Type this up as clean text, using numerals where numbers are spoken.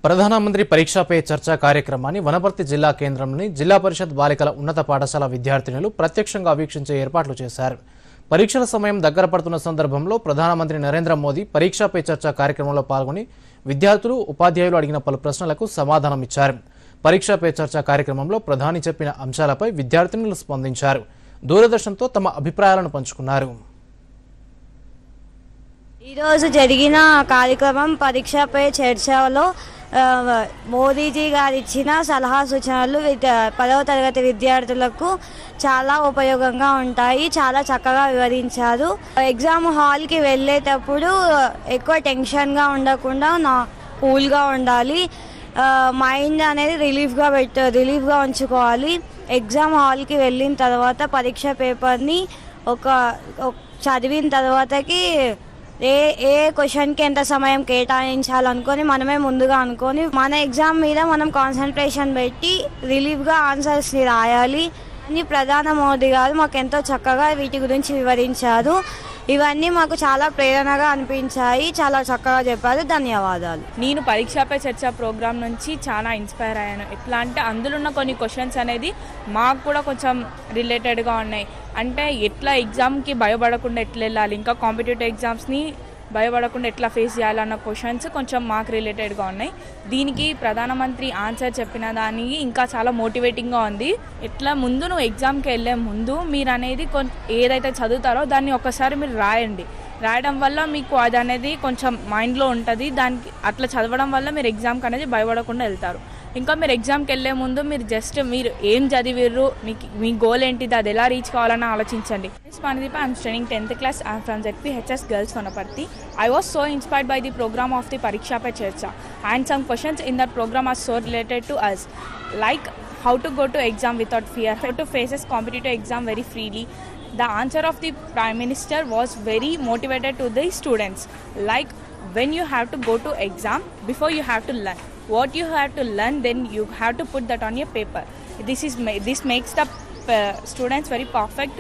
ప్రధానమంత్రి పరీక్షా పే చర్చ కార్యక్రమాన్ని వనపర్తి జిల్లా కేంద్రంలోని జిల్లా పరిషత్ బాలికల ఉన్నత పాఠశాల విద్యార్థినులు ప్రత్యక్షంగా వీక్షించే ఏర్పాట్లు చేశారు. పరీక్షల సమయం దగ్గర పడుతున్న సందర్భంలో ప్రధానమంత్రి నరేంద్ర మోదీ పరీక్షా పే చర్చ కార్యక్రమంలో పాల్గొని విద్యార్థులు, ఉపాధ్యాయులు అడిగిన పలు ప్రశ్నలకు సమాధానమిచ్చారు. పరీక్షా పే చర్చ కార్యక్రమంలో ప్రధాని చెప్పిన అంశాలపై విద్యార్థినులు స్పందించారు. దూరదర్శన్తో తమ అభిప్రాయాలను పంచుకున్నారు. ఈరోజు జరిగిన కార్యక్రమం పరీక్షా పే చర్చలో మోదీజీ గారు ఇచ్చిన సలహా సూచనలు 10వ తరగతి విద్యార్థులకు చాలా ఉపయోగంగా ఉంటాయి. చాలా చక్కగా వివరించారు. ఎగ్జామ్ హాల్కి వెళ్ళేటప్పుడు ఎక్కువ టెన్షన్గా ఉండకుండా కూల్గా ఉండాలి. మైండ్ అనేది రిలీఫ్గా ఉంచుకోవాలి. ఎగ్జామ్ హాల్కి వెళ్ళిన తర్వాత పరీక్ష పేపర్ని చదివిన తర్వాతకి ఏ క్వశ్చన్కి ఎంత సమయం కేటాయించాలనుకొని మనమే ముందుగా అనుకొని మన ఎగ్జామ్ మీద మనం కాన్సన్ట్రేషన్ పెట్టి రిలీఫ్గా ఆన్సర్స్ని రాయాలి అని ప్రధాని మోదీ గారు మాకు ఎంతో చక్కగా వీటి గురించి వివరించారు. ఇవన్నీ మాకు చాలా ప్రేరణగా అనిపించాయి. చాలా చక్కగా చెప్పారు. ధన్యవాదాలు. నేను పరీక్షా పే చర్చ ప్రోగ్రామ్ నుంచి చాలా ఇన్స్పైర్ అయ్యాను. ఎట్లా అంటే అందులో ఉన్న కొన్ని క్వశ్చన్స్ అనేది మాకు కూడా కొంచెం రిలేటెడ్గా ఉన్నాయి. అంటే ఎట్లా ఎగ్జామ్కి భయపడకుండా ఎట్లా వెళ్ళాలి, ఇంకా కాంపిటేటివ్ ఎగ్జామ్స్ని భయపడకుండా ఎట్లా ఫేస్ చేయాలన్న క్వశ్చన్స్ కొంచెం మాకు రిలేటెడ్గా ఉన్నాయి. దీనికి ప్రధానమంత్రి ఆన్సర్ చెప్పిన దానికి ఇంకా చాలా మోటివేటింగ్గా ఉంది. ఎట్లా ముందు నువ్వు ఎగ్జామ్కి వెళ్ళే ముందు మీరు అనేది ఏదైతే చదువుతారో దాన్ని ఒకసారి మీరు రాయండి. రాయడం వల్ల మీకు అది అనేది కొంచెం మైండ్లో ఉంటుంది. దానికి అట్లా చదవడం వల్ల మీరు ఎగ్జామ్కి అనేది భయపడకుండా వెళ్తారు. ఇంకా మీరు ఎగ్జామ్కి వెళ్ళే ముందు మీరు ఏం చదివిర్రు, మీ గోల్ ఏంటిది, అది ఎలా రీచ్ కావాలని ఆలోచించండి. Mandeep, I am studying 10th class. I am from ZPHS Girls Vanaparthi. I was so inspired by the program of the Pariksha Pe Charcha, and some questions in that program are so related to us, like how to go to exam without fear, how to face a competitive exam very freely. The answer of the Prime Minister was very motivated to the students, like when you have to go to exam, before you have to learn what you have to learn, then you have to put that on your paper. This makes the students very perfect